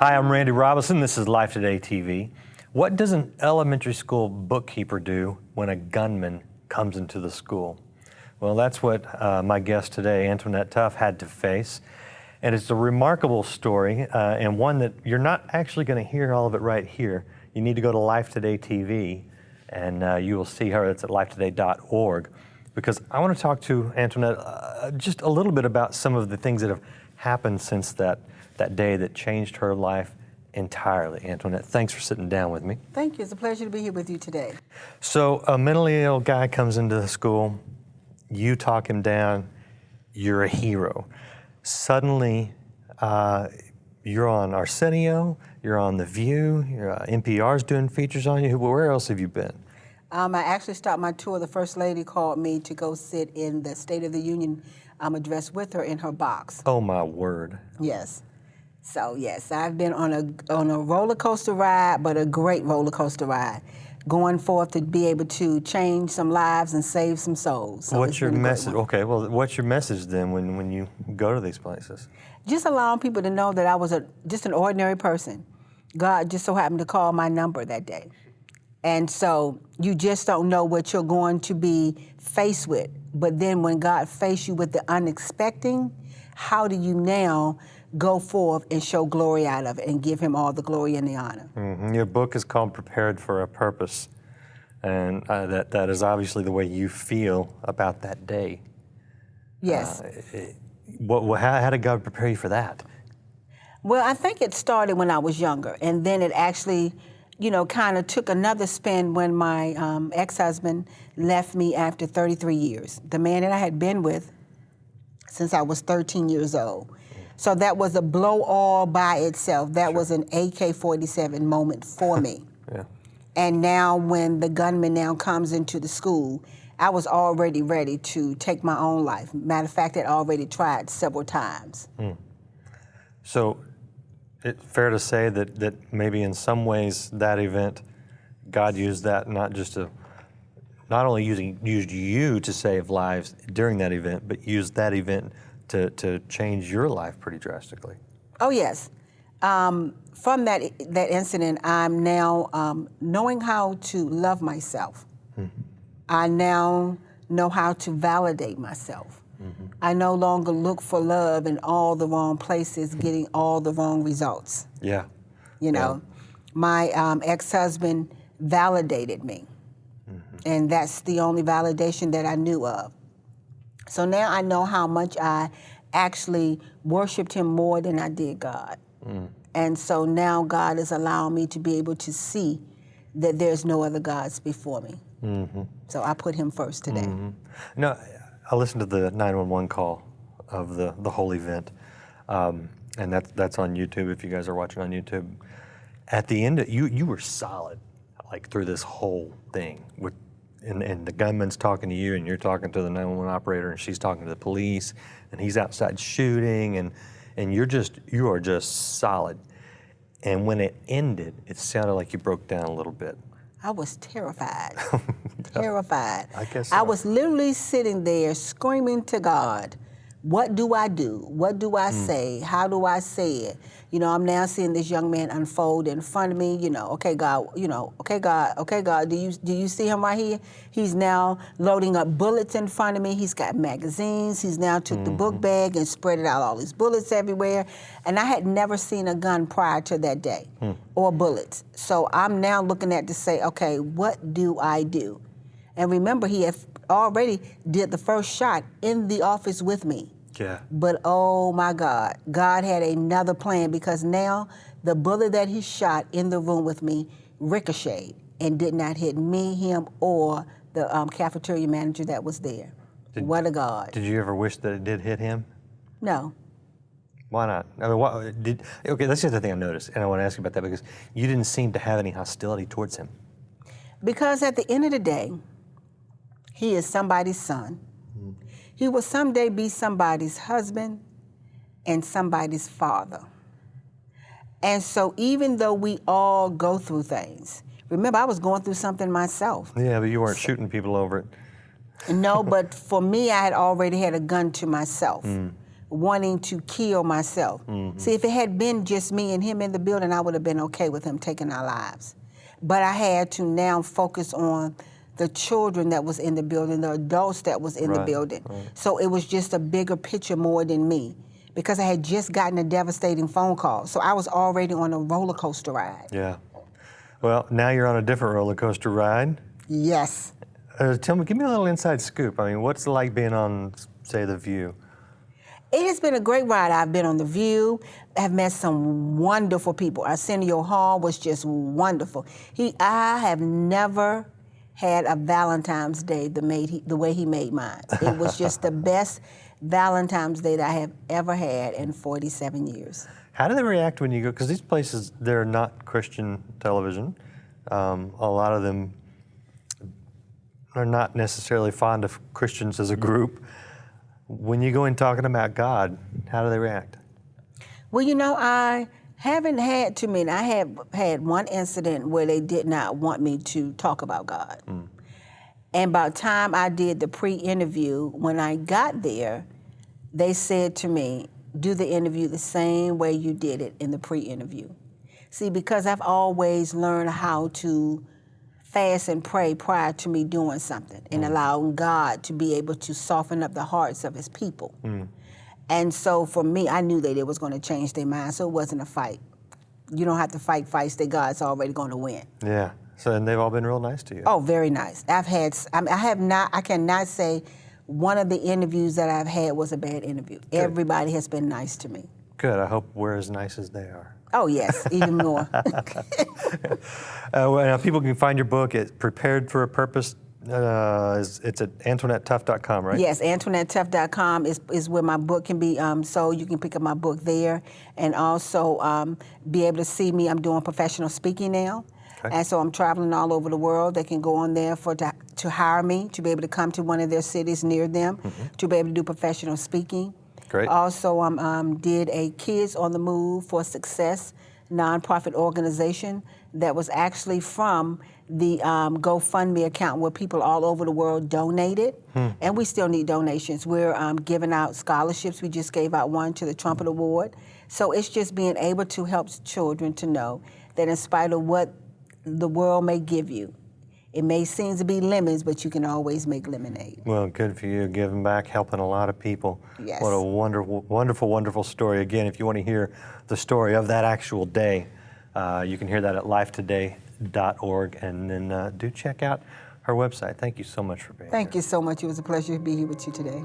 Hi, I'm Randy Robison. This is Life Today TV. What does an elementary school bookkeeper do when a gunman comes into the school? Well, that's what my guest today, Antoinette Tuff, had to face. And it's a remarkable story and one that you're not actually going to hear all of it right here. You need to go to Life Today TV and you will see her. It's at lifetoday.org. Because I want to talk to Antoinette just a little bit about some of the things that have happened since that day that changed her life entirely. Antoinette, thanks for sitting down with me. Thank you. It's a pleasure to be here with you today. So a mentally ill guy comes into the school, you talk him down, you're a hero. Suddenly, you're on Arsenio, you're on The View, NPR's doing features on you. Where else have you been? I actually stopped my tour. The First Lady called me to go sit in the State of the Union address with her in her box. Oh my word. Yes. So yes, I've been on a roller coaster ride, but a great roller coaster ride, going forth to be able to change some lives and save some souls. So what's your message? Okay, well, what's your message then when you go to these places? Just allowing people to know that I was just an ordinary person. God just so happened to call my number that day. And so you just don't know what you're going to be faced with. But then when God faced you with the unexpected, how do you now go forth and show glory out of it and give him all the glory and the honor? Mm-hmm. Your book is called Prepared for a Purpose. And that is obviously the way you feel about that day. Yes. How did God prepare you for that? Well, I think it started when I was younger. And then it actually, kind of took another spin when my ex-husband left me after 33 years. The man that I had been with since I was 13 years old. So that was a blow all by itself. That was an AK-47 moment for me. Yeah. And now when the gunman now comes into the school, I was already ready to take my own life. Matter of fact, I'd already tried several times. So it's fair to say that maybe in some ways that event, God used that not only used you to save lives during that event, but used that event to change your life pretty drastically. Oh yes. From that incident, I'm now knowing how to love myself. I now know how to validate myself. I no longer look for love in all the wrong places, getting all the wrong results. Yeah. My ex-husband validated me. And that's the only validation that I knew of. So now I know how much I actually worshiped him more than I did God. And so now God is allowing me to be able to see that there's no other gods before me. So I put him first today. Now, I listened to the 911 call of the whole event, and that's on YouTube if you guys are watching on YouTube. At the end, you were solid, like through this whole thing. And the gunman's talking to you, and you're talking to the 911 operator, and she's talking to the police, and he's outside shooting, and you are just solid. And when it ended, it sounded like you broke down a little bit. I was terrified, terrified. I guess so. I was literally sitting there screaming to God, what do I do? What do I say? How do I say it? I'm now seeing this young man unfold in front of me. Okay, God, okay, God, do you see him right here? He's now loading up bullets in front of me. He's got magazines. He's now took the book bag and spread it out, all these bullets everywhere. And I had never seen a gun prior to that day or bullets. So I'm now looking at to say, okay, what do I do? And remember, he had already did the first shot in the office with me. Yeah. But oh my God, God had another plan, because now the bullet that he shot in the room with me ricocheted and did not hit me, him, or the cafeteria manager that was there. What a God. Did you ever wish that it did hit him? No. Why not? I mean, okay, that's the other thing I noticed, and I want to ask you about that, because you didn't seem to have any hostility towards him. Because at the end of the day, he is somebody's son. He will someday be somebody's husband and somebody's father. And so even though we all go through things, remember, I was going through something myself. Yeah, but you weren't shooting people over it. No, but for me, I had already had a gun to myself. wanting to kill myself. See, if it had been just me and him in the building, I would have been okay with him taking our lives. But I had to now focus on the children that was in the building, the adults that was in the building. So it was just a bigger picture more than me, because I had just gotten a devastating phone call. So I was already on a roller coaster ride. Yeah. Well, now you're on a different roller coaster ride. Yes. Tell me, give me a little inside scoop. I mean, what's it like being on, say, The View? It has been a great ride. I've been on The View. I've met some wonderful people. Arsenio Hall was just wonderful. I have never had a Valentine's Day the way he made mine. It was just the best Valentine's Day that I have ever had in 47 years. How do they react when you go? Because these places, they're not Christian television. A lot of them are not necessarily fond of Christians as a group. When you go in talking about God, how do they react? Well, you know, I haven't had too many. I have had one incident where they did not want me to talk about God. And by the time I did the pre-interview, when I got there, they said to me, do the interview the same way you did it in the pre-interview. See, because I've always learned how to fast and pray prior to me doing something and allowing God to be able to soften up the hearts of his people. And so for me, I knew that it was going to change their mind, so it wasn't a fight. You don't have to fight fights that God's already going to win. Yeah. So, and they've all been real nice to you. Oh, very nice. I cannot say one of the interviews that I've had was a bad interview. Good. Everybody has been nice to me. Good. I hope we're as nice as they are. Oh, yes, even more. Well, people can find your book at Prepared for a Purpose. It's at AntoinetteTuff.com, right? Yes, AntoinetteTuff.com is where my book can be sold. You can pick up my book there, and also be able to see me. I'm doing professional speaking now. Okay. And so I'm traveling all over the world. They can go on there to hire me, to be able to come to one of their cities near them, to be able to do professional speaking. Great. Also, did a Kids on the Move for Success nonprofit organization that was actually from the GoFundMe account where people all over the world donated, and we still need donations. We're giving out scholarships. We just gave out one to the Trumpet Award. So it's just being able to help children to know that in spite of what the world may give you, it may seem to be lemons, but you can always make lemonade. Well, good for you, giving back, helping a lot of people. Yes. What a wonderful, wonderful, wonderful story. Again, if you want to hear the story of that actual day, you can hear that at lifetoday.org, and then do check out her website. Thank you so much for being here. Thank you so much. It was a pleasure to be here with you today.